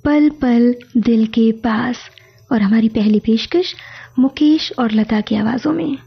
पल पल दिल के पास। और हमारी पहली पेशकश मुकेश और लता की आवाजों में।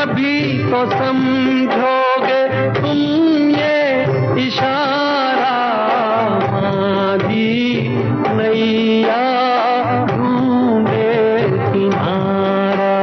कभी तो समझोगे तुम ये इशारा, माझी नैया ढूंढे किनारा।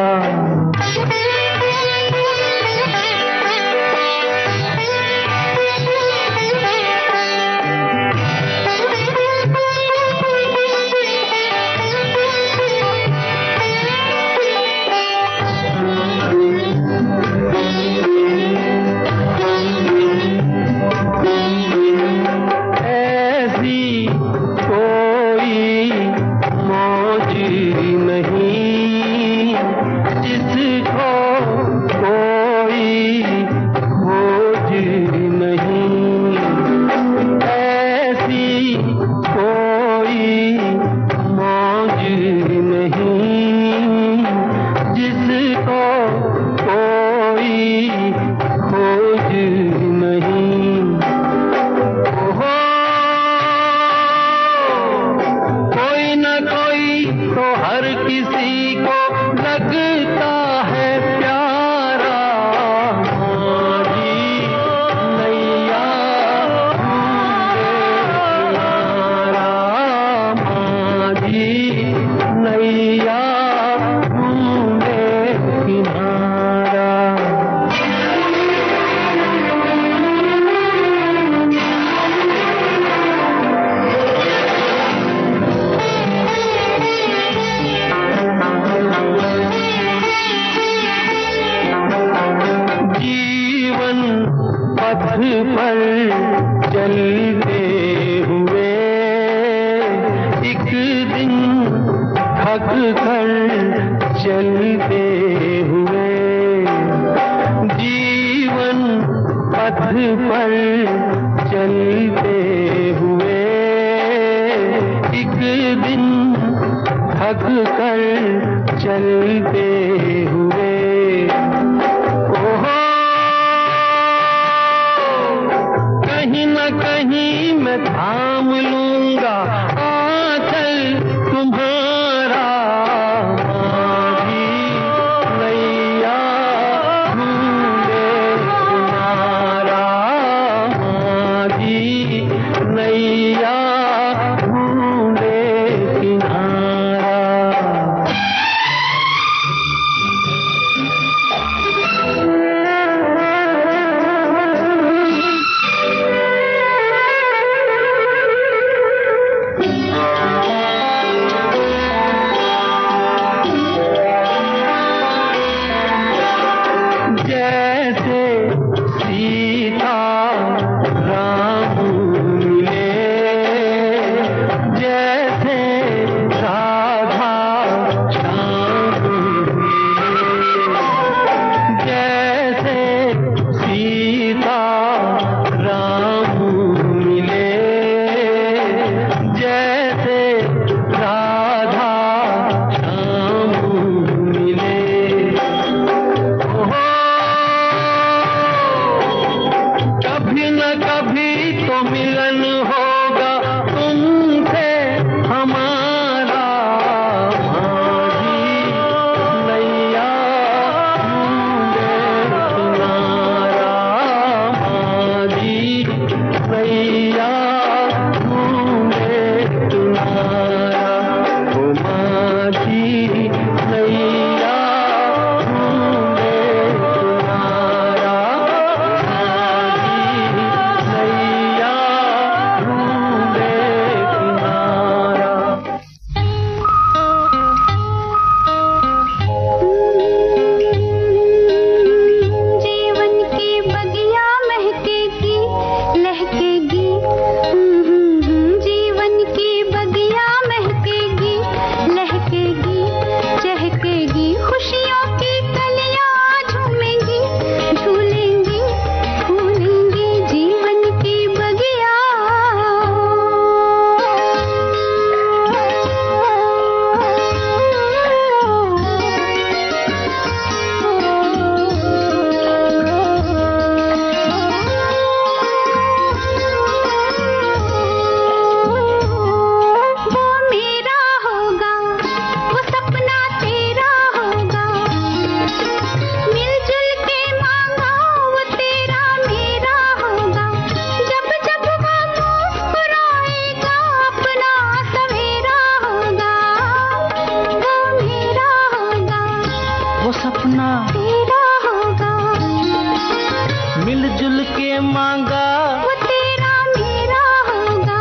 मिलजुल के मांगा वो तेरा मेरा होगा,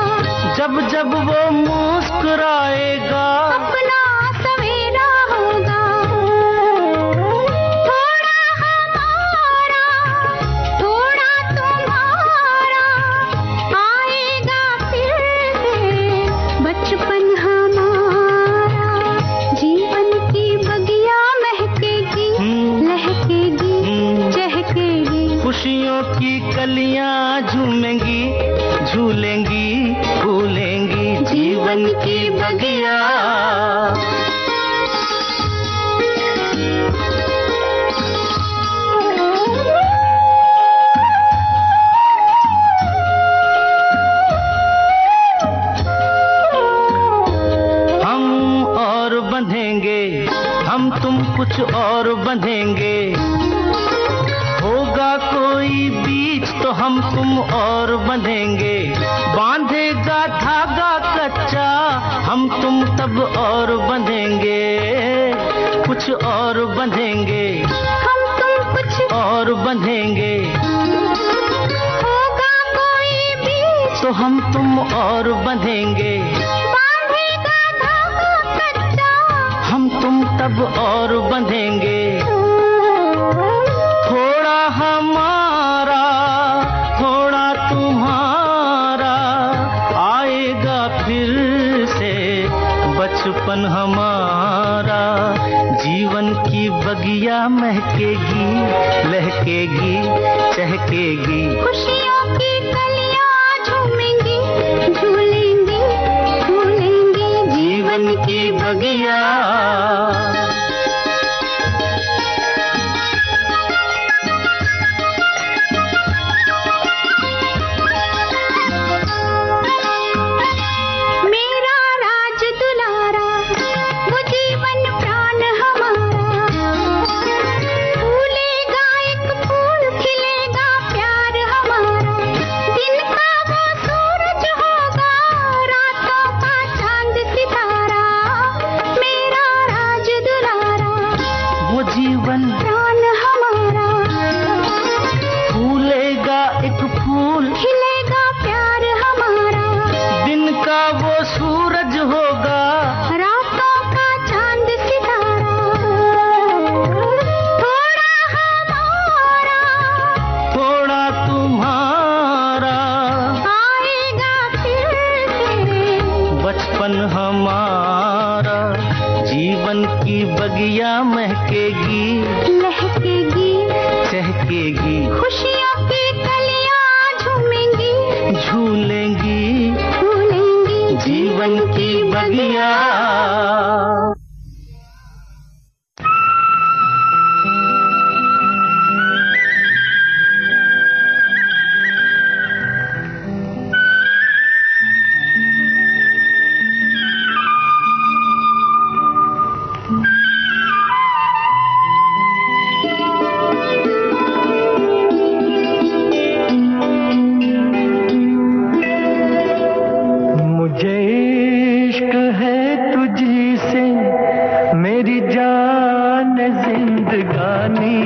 जब जब वो मुस्कुराएगा अपना सवेरा होगा। थोड़ा हमारा थोड़ा तुम्हारा, आएगा फिर से बचपन हमारा। जीवन की बगिया महकेगी, लहकेगी, चहकेगी, खुशियों की कलियां झूमेंगी, झूलेंगी, फूलेंगी जीवन की बगिया। हम और बंधेंगे, हम तुम कुछ और बंधेंगे, होगा कोई बीच तो हम तुम और बंधेंगे। बांधेगा धागा कच्चा हम तुम तब और बंधेंगे, कुछ और बंधेंगे, हम तुम कुछ और बंधेंगे, होगा कोई बीच तो हम तुम और बंधेंगे। बांधेगा धागा कच्चा हम तुम तब और बंधेंगे। थोड़ा हमारा थोड़ा तुम्हारा, आएगा फिर से बचपन हमारा। जीवन की बगिया महकेगी, लहकेगी, चहकेगी, खुशियों की कलियां झूमेंगी, झूलेंगी, फूलेंगी जीवन की बगिया। मेरा राज दुलारा, वो जीवन प्राण हमारा। फूलेगा एक फूल, खिलेगा प्यार हमारा। दिन का वो सूरज होगा, रातों का चांद सितारा। मेरा राज दुलारा, वो जीवन प्राण हमारा। फूलेगा एक फूल, खिलेगा प्यार हमारा। दिन का वो सूरज होगा, रातों का चांद सितारा। थोड़ा हमारा थोड़ा तुम्हारा, आएगा फिर से बचपन हमारा। जीवन की बगिया महकेगी, लहकेगी, चहकेगी, खुशियों की कलियां झूमेंगी, झूलेंगी फूलेंगी जीवन की बगिया। मुझे इश्क है तुझी से, मेरी जान जिंदगानी।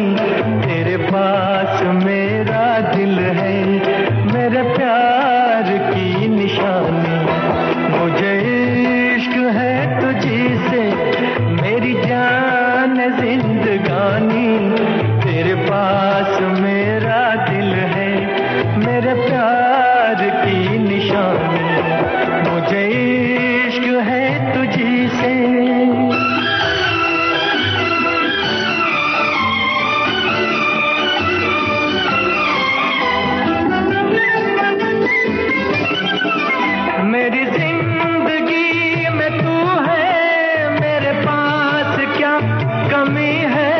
तेरे पास मेरा दिल है, मेरे प्यार की निशानी। मुझे इश्क है तुझी से, मेरी जान जिंदगानी। तेरे पास मेरा दिल है, मेरे प्यार की निशानी। मुझे इश्क है तुझी से। मेरी जिंदगी में तू है, मेरे पास क्या कमी है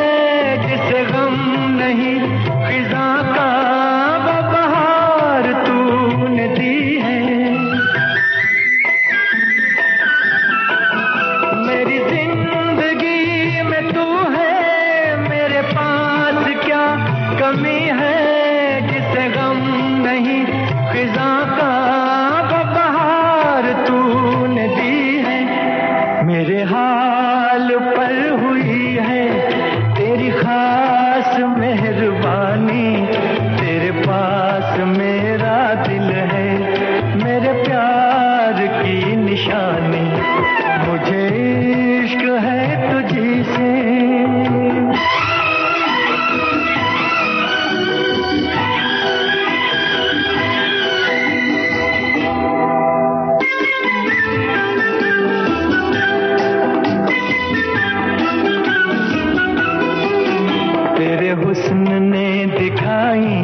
जिसे गम नहीं खिजा का वो बहार तूने दी है। मेरी जिंदगी में तू है, मेरे पास क्या कमी है जिसे गम नहीं खिजा का वो बहार तूने दी है। मेरे हाल पर हुई है तेरी खास मेहरबानी। तुमने दिखाई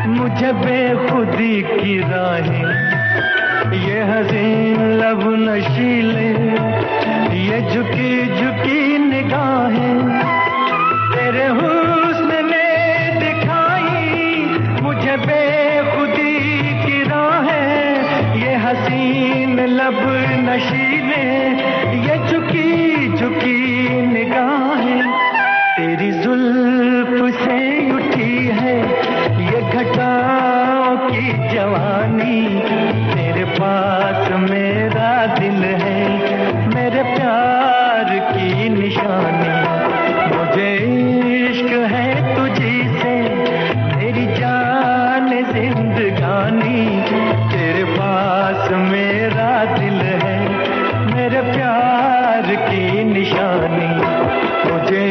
मुझे बेखुदी की राहें, ये हसीन लब नशीले, ये झुकी झुकी निगाहें, तेरे हुस्न ने दिखाई मुझे बेखुदी की राहें, ये हसीन लब नशीले, ये झुकी झुकी निगाहें, तेरी जुल्फ से उठी है ये घटाओं की जवानी, तेरे पास मेरा दिल है, मेरे प्यार की निशानी, मुझे इश्क है तुझी से मेरी जान जिंदगानी, तेरे पास मेरा दिल है, मेरे प्यार की निशानी, मुझे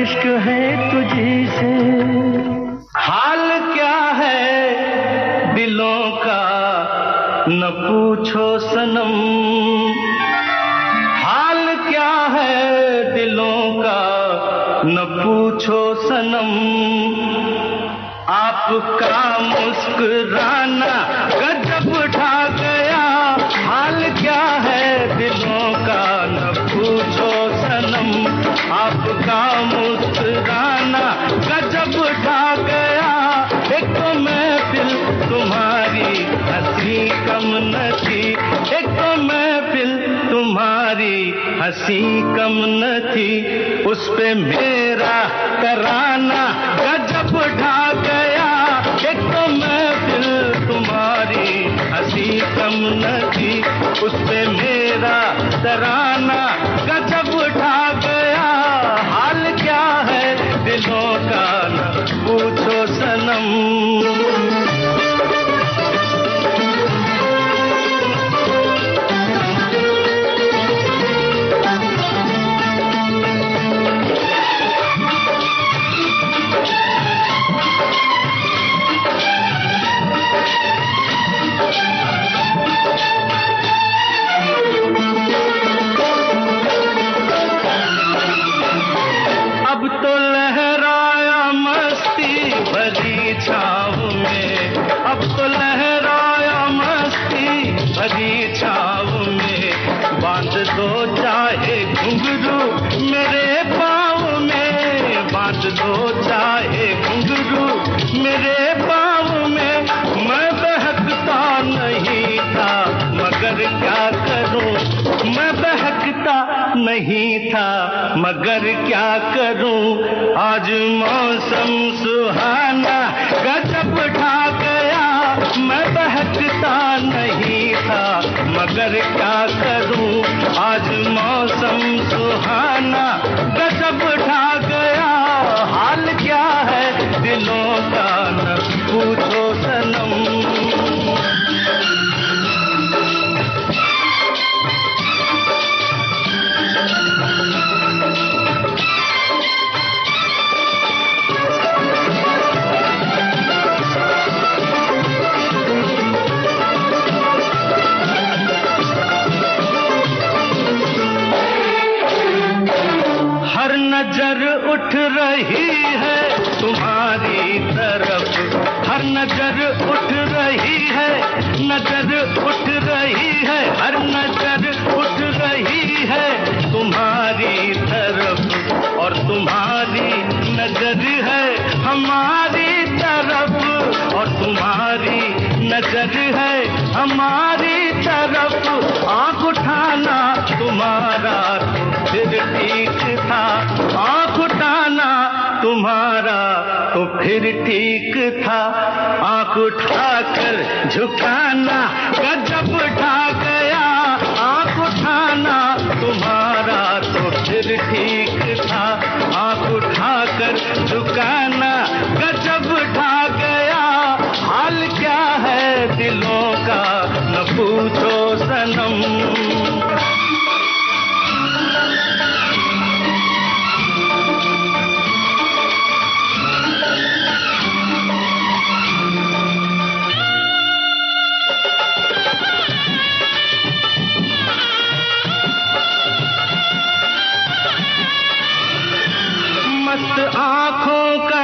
इश्क है तुझी से। हाल क्या है दिलों का न पूछो सनम, हाल क्या है दिलों का न पूछो सनम, आपका मुस्कुराना गजब ढा गया, हाल क्या है दिलों का न पूछो सनम, आपका मुस्कुराना गजब ढा गया, एक तो महफिल तुम्हारी हंसी कम न थी, एक तो महफिल तुम्हारी हंसी कम न थी, उस पे मेरा तराना गजब ढा गया, एक तो महफिल तुम्हारी हंसी कम न थी, उस पे मेरा तराना गजब ढा गया, हाल क्या है दिलों का न पूछो सनम। अब तो लहराया मस्ती भरी छाव में, अब तो लहराया मस्ती भरी छाव में, बांध दो चाहे घुंघरू मेरे पाँव में, बांध दो चाहे घुंघरू मेरे पाँव में, मैं बहकता नहीं था मगर क्या करूं, मैं बहकता नहीं था मगर क्या करूं, आज मौसम सुहाना गजब ढा गया, मैं बहकता नहीं था मगर क्या करूं, आज मौसम सुहाना गजब ढा गया, हाल क्या है दिलों का न पूछो सनम। नजर उठ रही है तुम्हारी तरफ, हर नजर उठ रही है, नजर उठ रही है, हर नजर उठ रही है तुम्हारी तरफ, और तुम्हारी नजर है हमारी तरफ, और तुम्हारी नजर है हमारी तरफ, आँख उठाना तुम्हारा तो फिर ठीक था, आँख उठाना तुम्हारा तो फिर ठीक था, आँख उठाकर झुकाना गजब ढा गया, आँख उठाना तुम्हारा तो फिर ठीक था, आँख उठाकर झुकाना गजब ढा गया, हाल क्या है दिलों का न पूछो सनम। मस्त आँखों का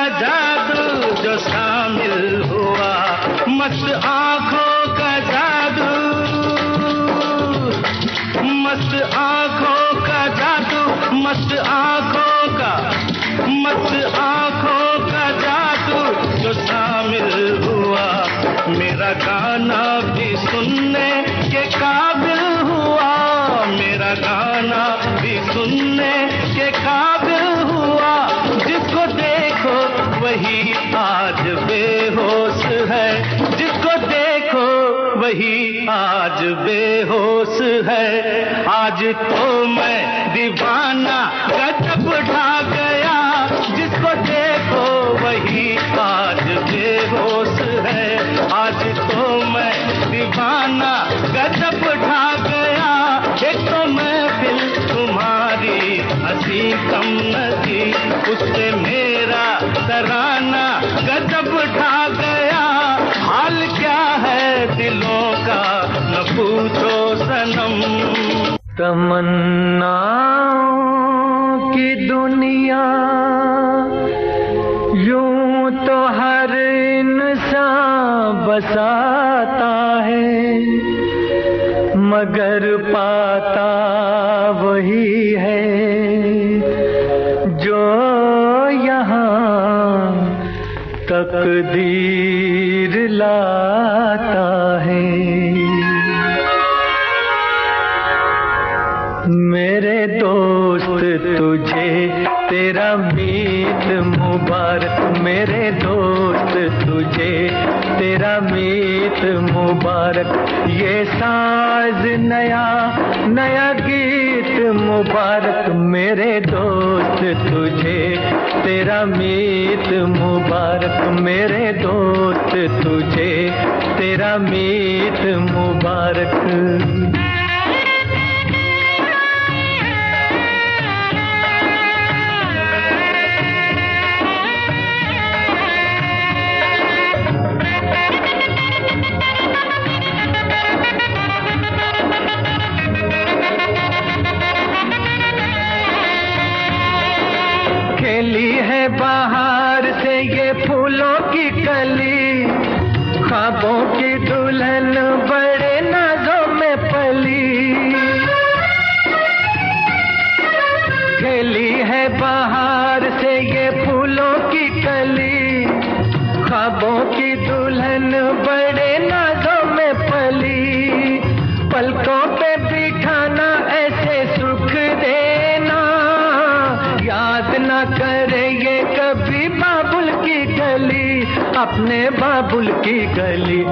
शामिल हुआ। मस्त आंखों का जादू, मस्त आंखों का जादू, मस्त आंखों का, मस्त आंखों का जादू जो शामिल हुआ। मेरा गाना भी सुनने के काबिल हुआ, मेरा गाना भी सुनने के काबिल हुआ। जिसको देखो वही आज बेहोश है, जिसको देखो वही आज बेहोश है। आज तो मैं दीवाना गजब ढा गया, जिसको देखो वही आज बेहोश है। आज तो मैं दीवाना गजब ढा गया। एक तो महफिल तुम्हारी हंसी कम न थी, उससे मेरा तराना गजब ढा गया। हाल क्या है दिलों का न पूछो सनम। तमन्नाओं की दुनिया यूं तो हर इंसान बसाता है, मगर पाता वही है जो यहाँ तकदीर लाता है। मेरे दोस्त तुझे तेरा मीत मुबारक, मेरे दोस्त तुझे तेरा मीत मुबारक। ये साज नया नया गीत मुबारक, मेरे दोस्त तुझे तेरा मीत मुबारक, मेरे दोस्त तुझे तेरा मीत मुबारक। खेली है बाहर से ये फूलों की कली, ख्वाबों की दुल्हन बड़े नाजों में पली। खेली है बाहर से ये फूलों की कली, ख्वाबों की दुल्हन बड़े नाजों में पली। पलकों पे बिठाना ऐसे सुख देना, याद ना करे ये कभी बाबुल की गली, अपने बाबुल की गली।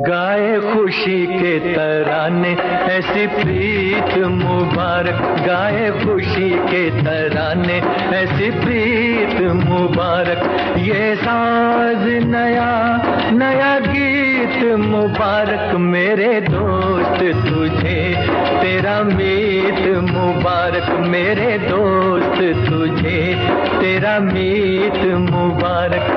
गाए खुशी के तराने ऐसी प्रीत मुबारक, गाए खुशी के तराने ऐसी प्रीत मुबारक। ये साज नया नया गीत मुबारक, मेरे दोस्त तुझे तेरा मीत मुबारक, मेरे दोस्त तुझे तेरा मीत मुबारक।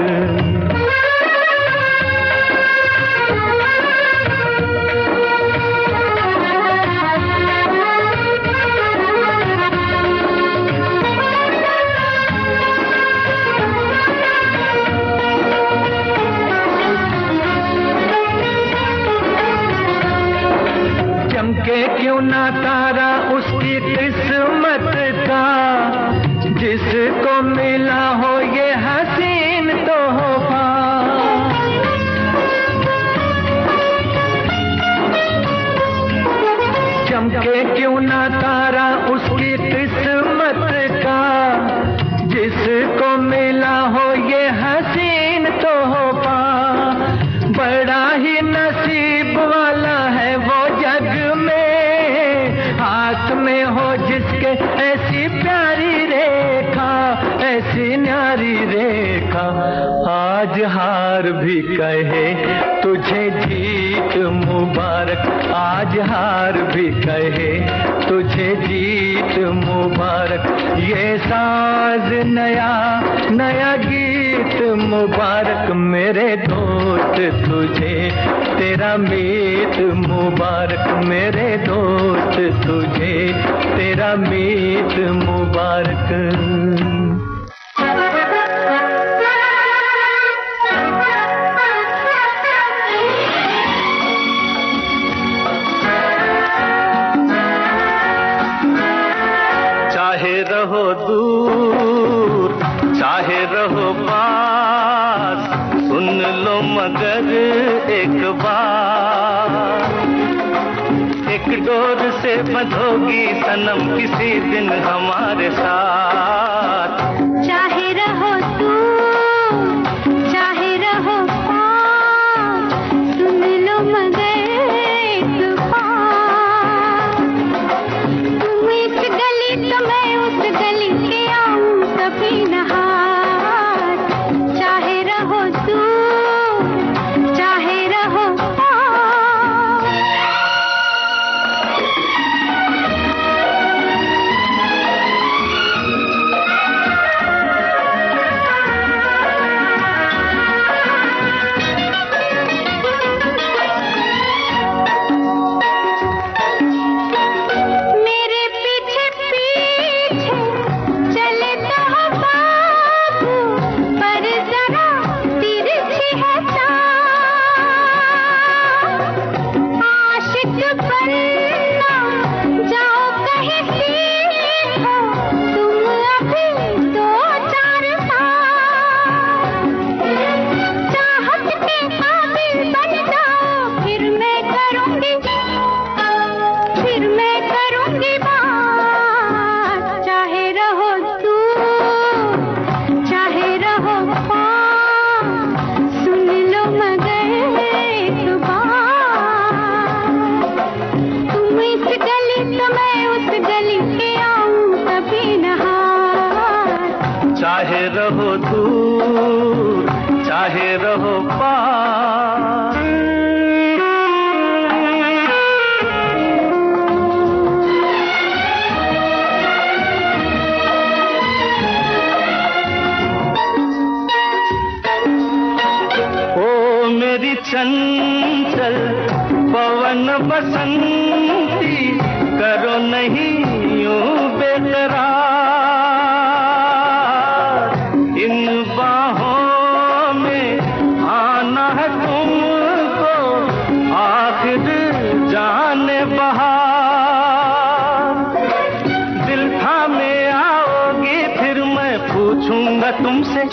चमके क्यों ना तारा उसकी किस्मत का, जिसको मिला हो ये हसीन तोहफा। चमके क्यों ना तारा उसकी किस्मत का, जिसको मिला हो ये हसीन तोहफा। बड़ा ही नसीब वाला है वो जग में, हाथ में हो जिसके ऐसी प्यारी रेखा, ऐसी न्यारी रेखा। आज हार भी कहे तुझे जीत मुबारक, आज हार भी कहे तुझे जीत मुबारक। ये साज नया नया गीत मुबारक, मेरे दोस्त तुझे तेरा मीत मुबारक, मेरे दोस्त तुझे तेरा मीत मुबारक। मगर एक बार एक डोर से बंधोगी सनम किसी दिन हमारे साथ। चाहे रहो तू चाहे रहो पास, सुन लो मगर एक बार। तुम इस गली तो मैं उस गली के आऊं कभी न हार। चाहे रहो तू चाहे रहो चाहे रहो दूर चाहे रहो पास। ओ मेरी चंचल पवन बसंती करो नहीं यूं बेकरार। इन बाहों में आना है तुमको आखिर जाने बहार। दिल थामे आओगी फिर मैं पूछूंगा तुमसे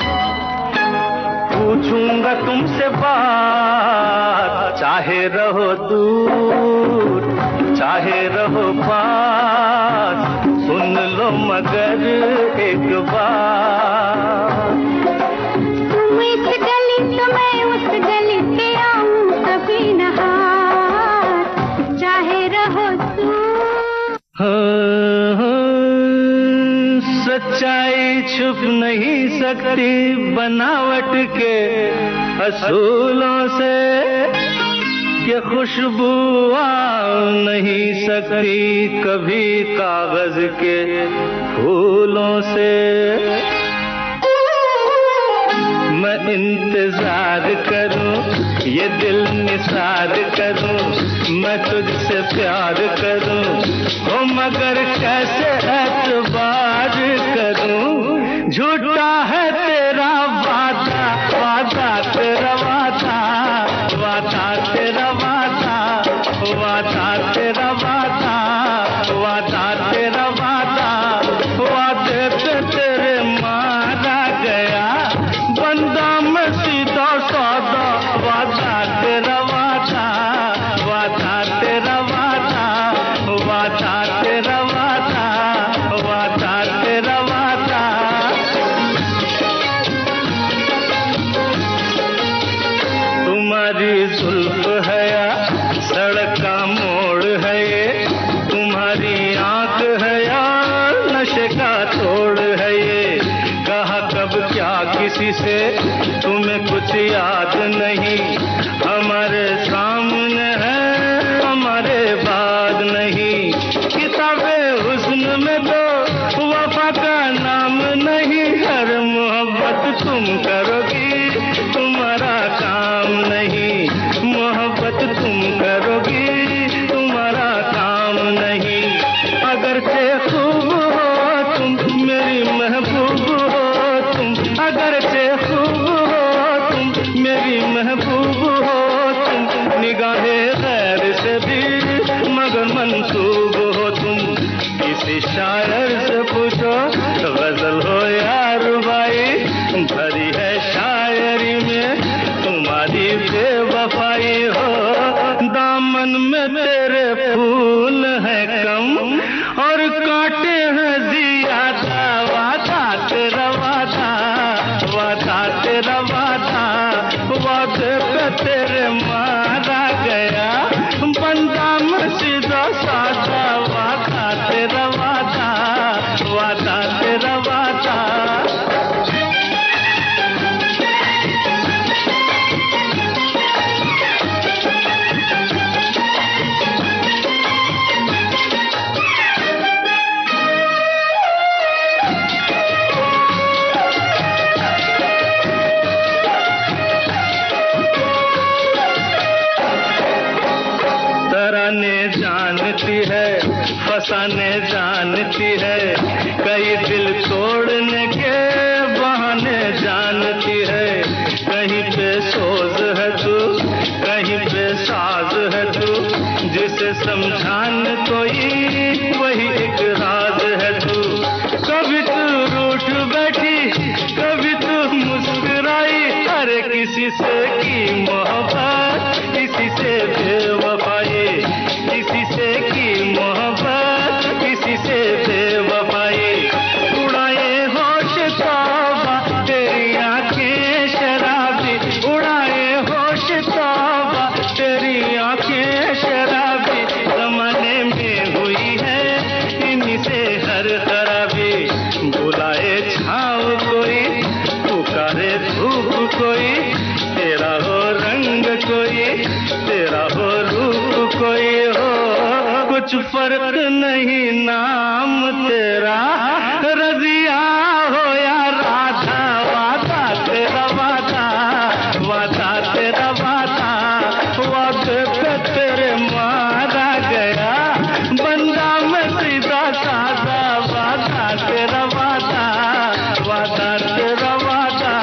बात। चाहे रहो दूर चाहे रहो पास, सुन लो मगर एक बार। तुम इस गली तो मैं उस गली पे आऊं कभी न हार। चाहे रहो तू सच्चाई छुप नहीं सकती बनावट के असूलों से, कि खुशबू आ नहीं सकती कभी कागज के फूलों से। मैं इंतजार करूं ये दिल निसार करूं, मैं तुझसे प्यार करूं ओ मगर कैसे एतबार करूं। झूठा है तेरा वादा वादा तेरा वादा वादा तेरा वादा वादा तेरा वादा वादा तेरा वादा। वादे पे तेरे मारा गया बंदा मैं सीधा सादा। वादा तेरा वादा वादा तेरा वादा वादा तेरा वादा वादा तेरा वादा। तुम्हारी जुल्फ है या सड़क का मोड़ है ये, तुम्हारी आंख है या नशे का तोड़ है ये। कहा कब क्या किसी से तुम्हें कुछ याद नहीं, हमारे सामने है हमारे बाद नहीं। किताबे हुस्न में तो वफा का नाम नहीं, हर मोहब्बत तुम करोगी तुम्हारा काम नहीं। मोहब्बत तुम करोगी तुम्हारा काम नहीं। अगर से खूब हो तुम मेरी महबूब हो तुम, अगर से खूब हो तुम मेरी महबूब हो तुम। निगाहे गैर से भी मगर मंसूब हो तुम। किसी शायर से पूछो गजल हो यार भाई, भरी है शायरी में तुम्हारी तेरा वादा, वादे पे तेरे मारा गया, बंदा मैं सीधा साधा, वादा तेरा वादा, वादा तेरा वादा। तराने जानती है, फसाने जानती है, कई दिल तोड़ने के बहाने जानती है। कहीं पे सोज है तू, कहीं पे साज है तू, जिसे समझाने कोई वही एक राज है तू। कभी तू रूठ बैठी, कभी तू मुस्कुराई, हर किसी से की मोहब्बत, किसी से बेवफाई, किसी से की मोहब्बत, किसी से बेवफाई। उड़ाए होश तौबा तेरी आंखें शराबी, उड़ाए होश तौबा तेरी आंखें शराबी। जमाने में हुई है इन्हीं से हर खराबी, बुलाए छाँव कोई, पुकारे धूप कोई, तेरा हो रंग कोई, तेरा हो रूप कोई हो, कुछ फर्क नहीं नाम तेरा रजिया हो या राधा। वादा तेरा वादा, वादा तेरा वादा, वादे पे तेरे मारा गया, बंदा मैं सीधा साधा, वादा तेरा वादा, वादा तेरा वादा।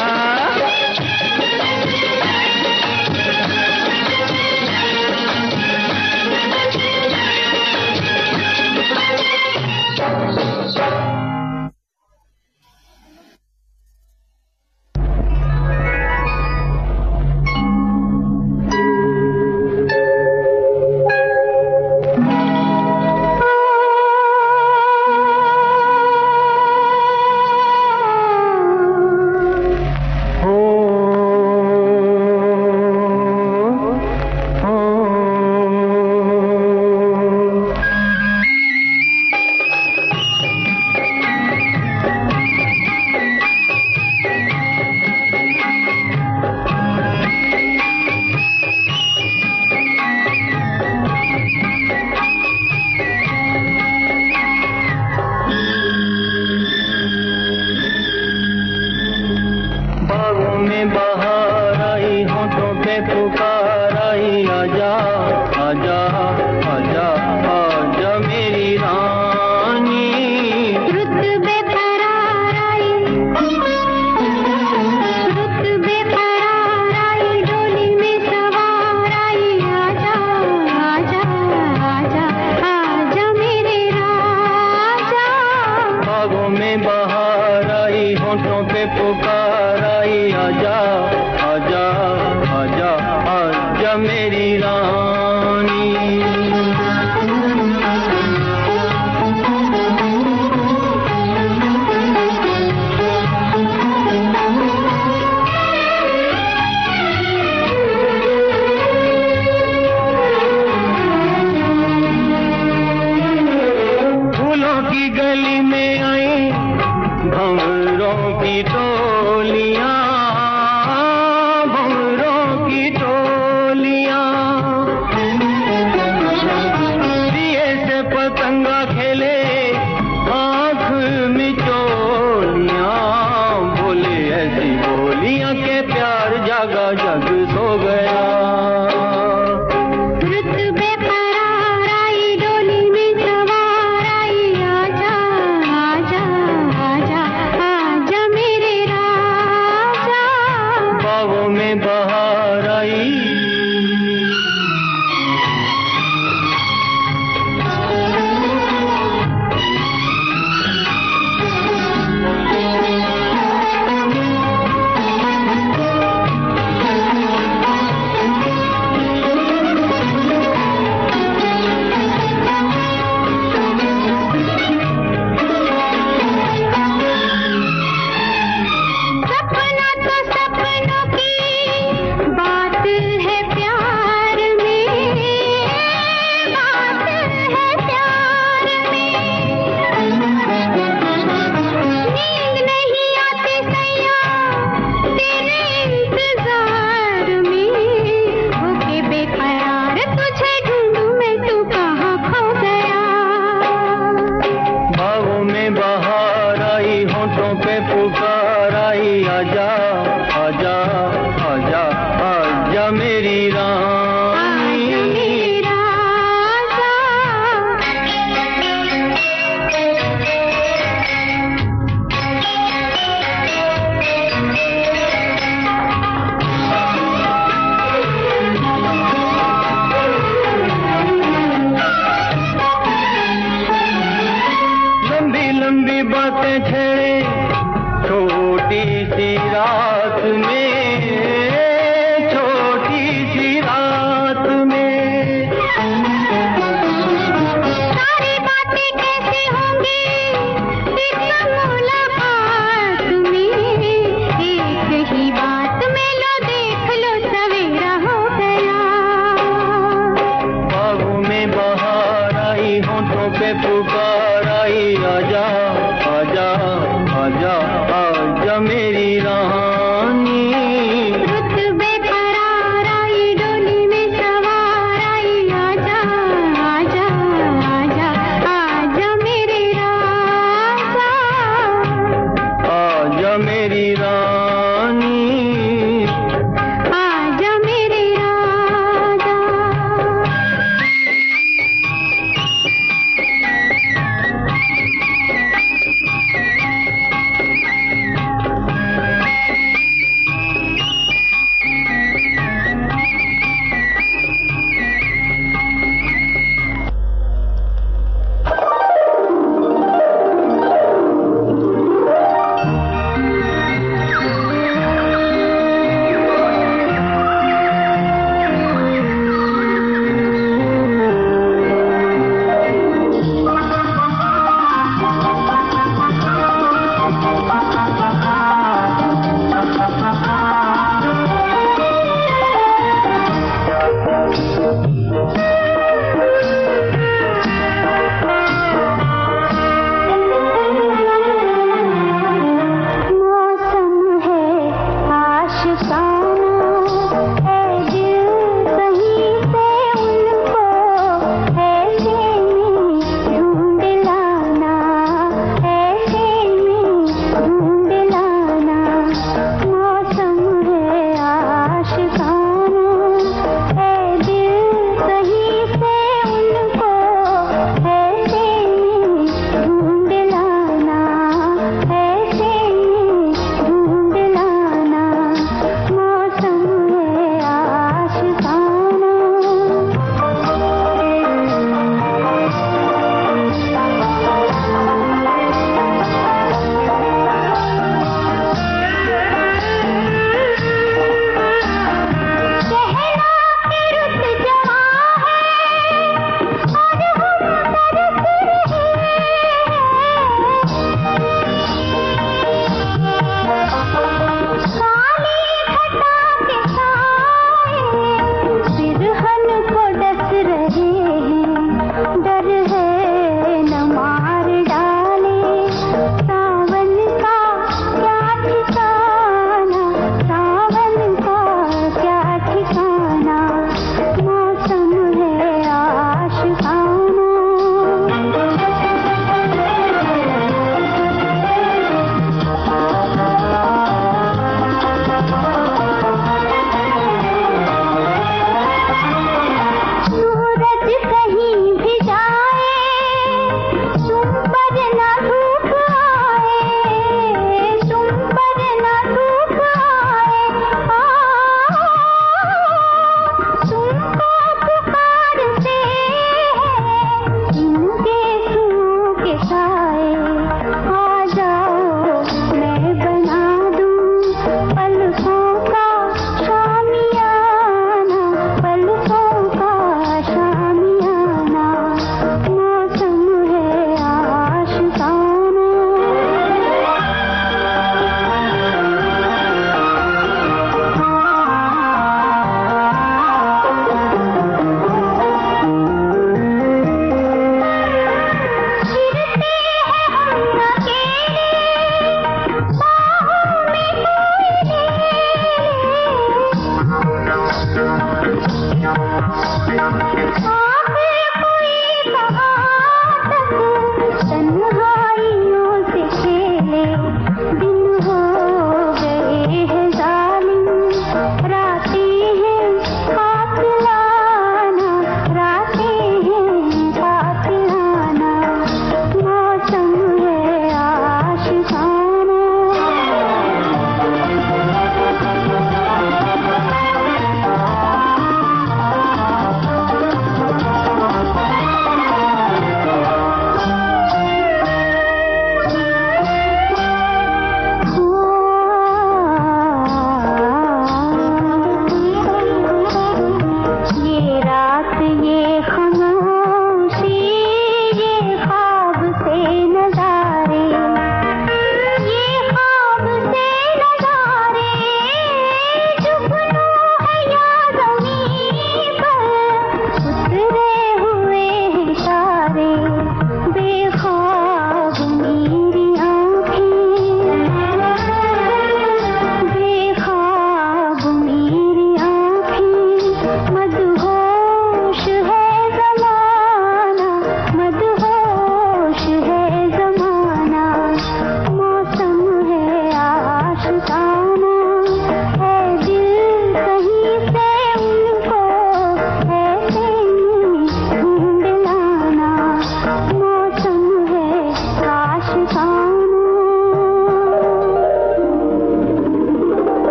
सपना तो सपना आजा मेरी रानी, आजा मेरा राजा। लंबी लंबी बातें छेड़े छोटी सी रात में, छोटी सी रात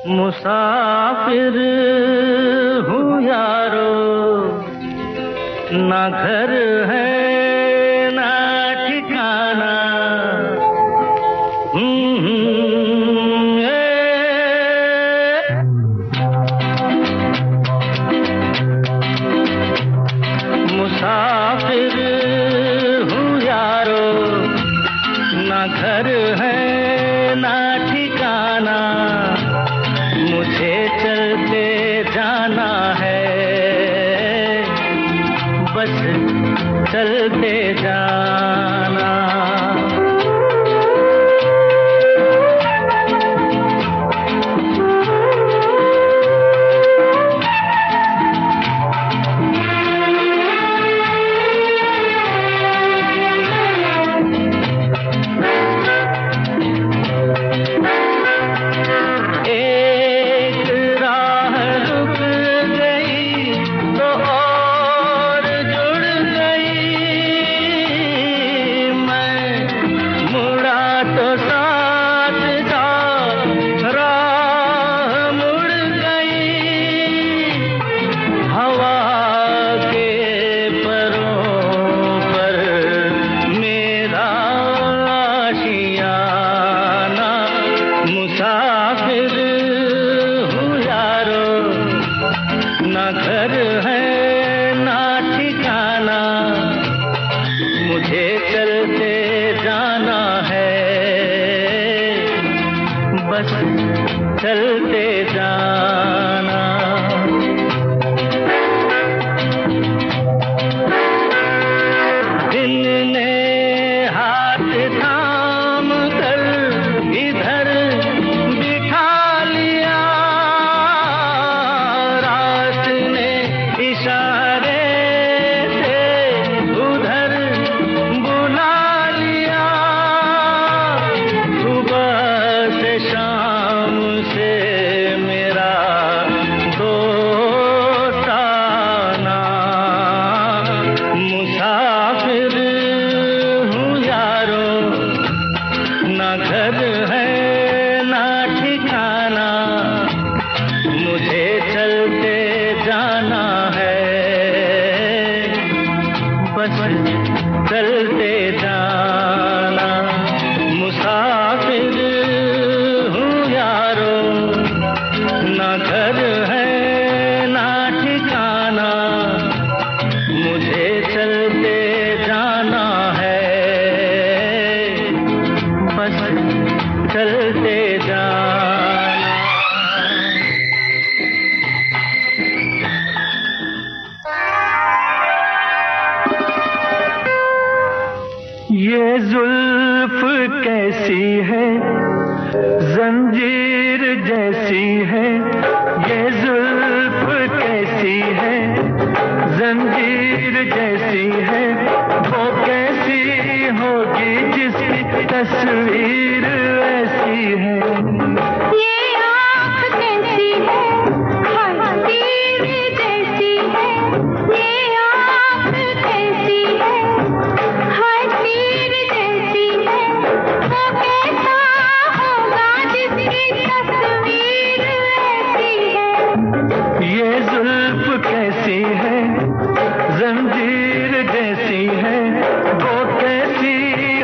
मुसाफिर हूँ यारो, ना घर है ना ठिकाना। मुसाफिर हूँ यारो, ना घर है ना ठिकाना। मुझे चलते जाना है, बस चलते जाना। चलते जाना। दिन ने हाथ थाम कर इधर बिठा लिया, रात ने इशारे से उधर बुला लिया। सुबह से शाम से मेरा दोस्ताना। मुसाफिर हूँ यारो, ना घर है ना ठिकाना। मुझे चलते जाना है, बस चलते जाना। मुसाफिर हूँ यारो, ना घर है ना ठिकाना। मुझे चलते जाना है, बस चलते जाना। ये जुल्फ कैसी है, जंजीर जैसी है। ये जुल्फ कैसी है, जंजीर जैसी है। वो कैसी होगी जिसकी तस्वीर ऐसी है। ये आँख कैसी है, हाय तीर जैसी है। ये आँख कैसी है, हाय तीर जैसी है। वो कैसा होगा जिसकी तस्वीर ऐसी है। ये जुल्फ कैसी है, जंजीर जैसी है। वो कैसी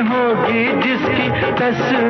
होगी जिसकी तस्वीर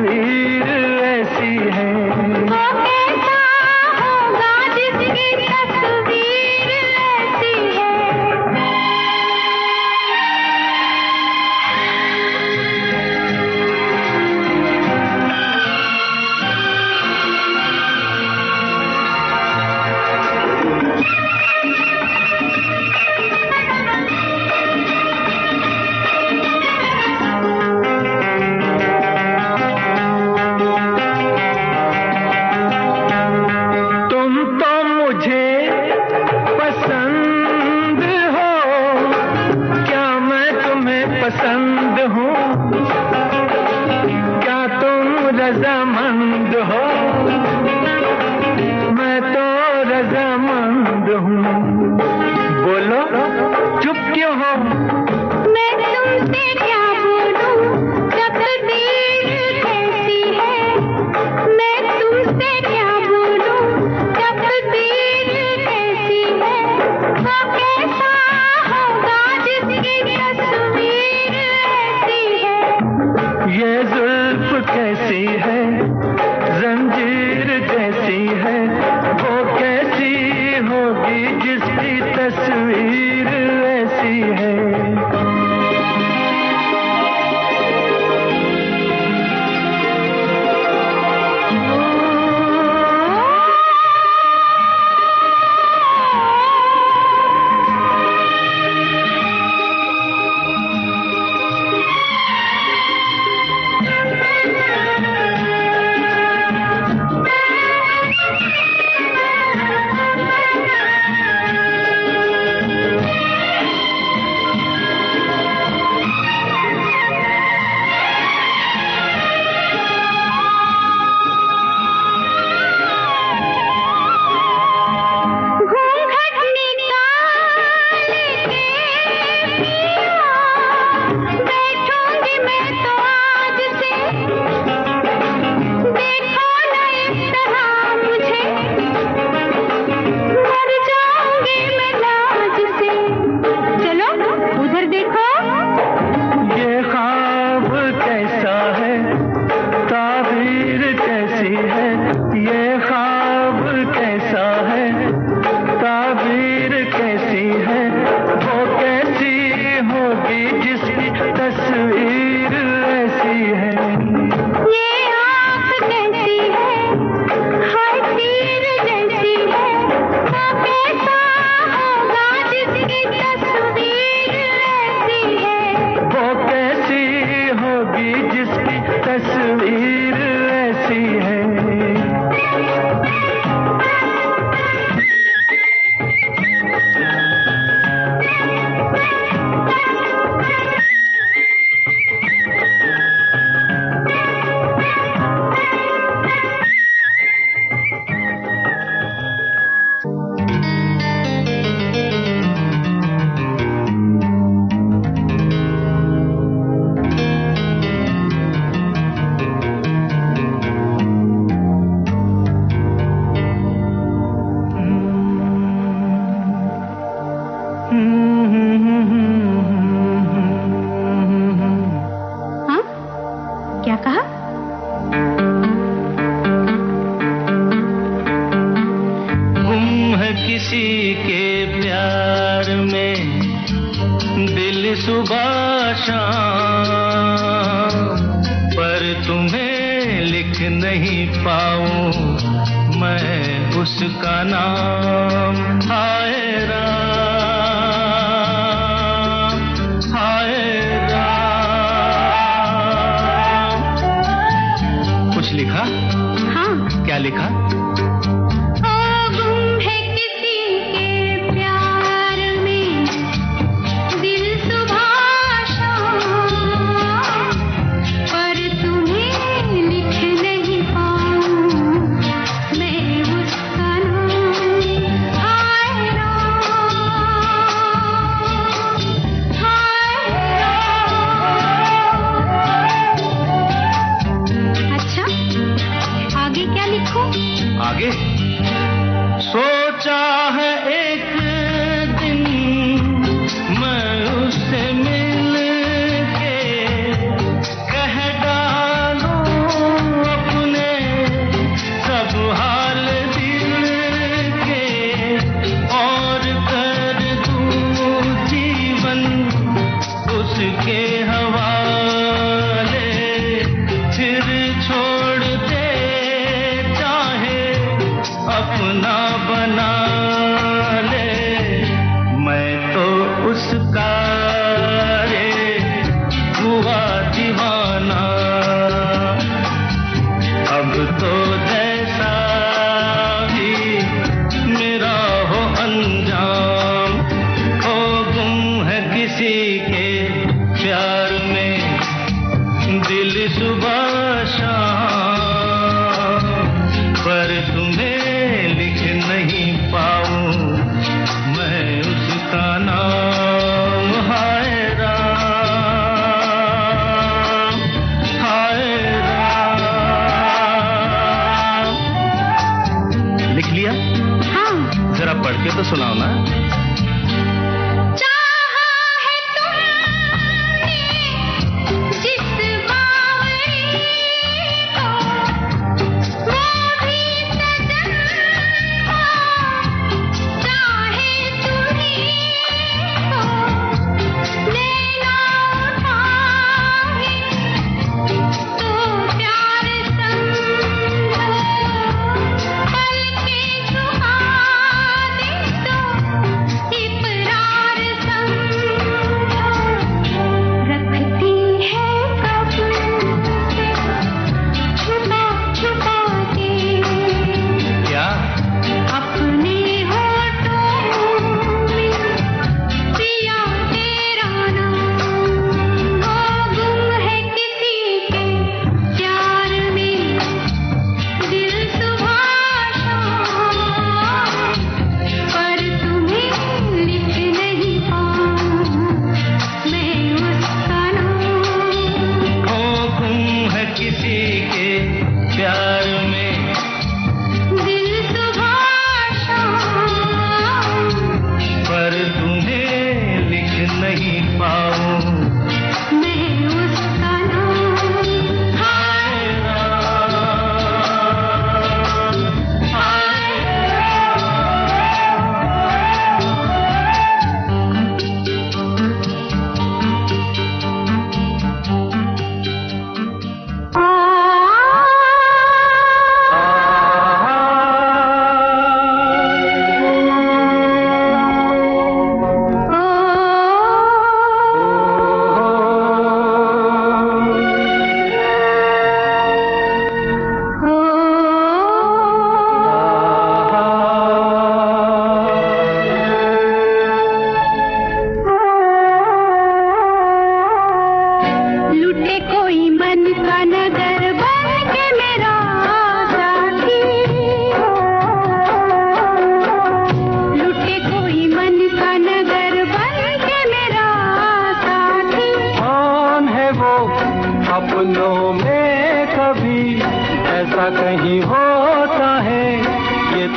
जैसी है, वो कैसी होगी जिसकी तस्वीर ऐसी है।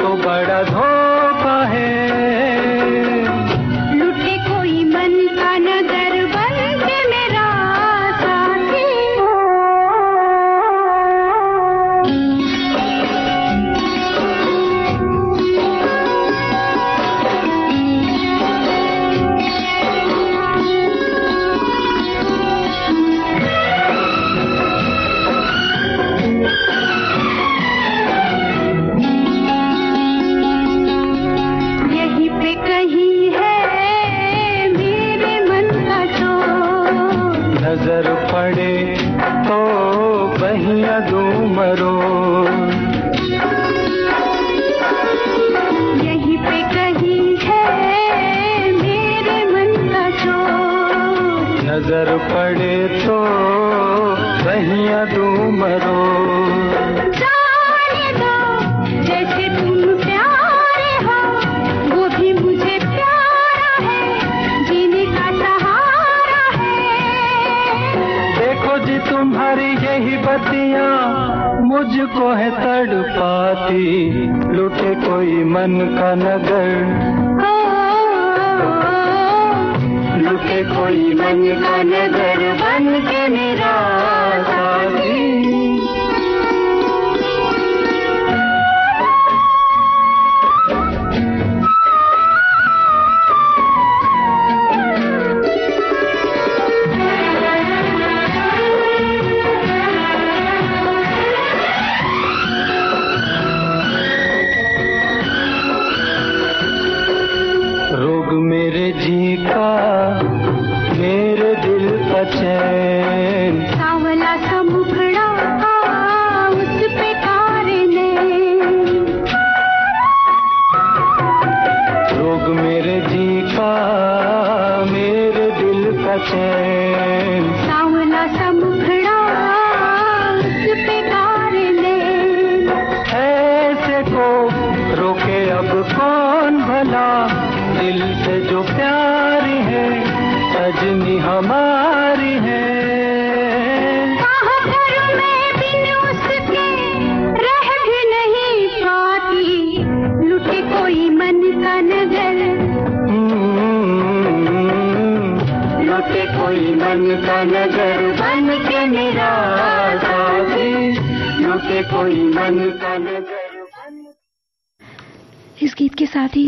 तो बड़ा धोखा है। लुटे कोई मन का नगर बन के मेरा साथी। यहीं पे कहीं है मेरे मन का चोर। नजर पड़े तो बहिया दूं मरोड़। यहीं पे कहीं है मेरे मन का चोर। नजर पड़े तो बहिया दूं मरोड़। जाने दो जैसे तुम प्यारे हो, वो भी मुझे प्यारा है, जीने का सहारा है। देखो जी तुम्हारी यही बत्तियां मुझको है तड़पाती। लुटे कोई मन का नगर, लुटे कोई मन का नगर बन के मेरा साथी। रोग मेरे जी का, मेरे दिल का चैन। सावला सा मुखड़ा उस पे कारे ने। रोग मेरे जी का, मेरे दिल का चैन। सावला सा मुखड़ा उस पे कारे ने। ऐसे को रोके अब कौन भला, दिल से जो प्यारी है सजनी हमारी है। कहाँ करूं मैं बिन उसके, रह भी नहीं पाती। लुटे कोई मन का नगर, लुटे कोई मन का नगर बन के मेरा साथी। लुटे कोई मन का नगर। इस गीत के साथ ही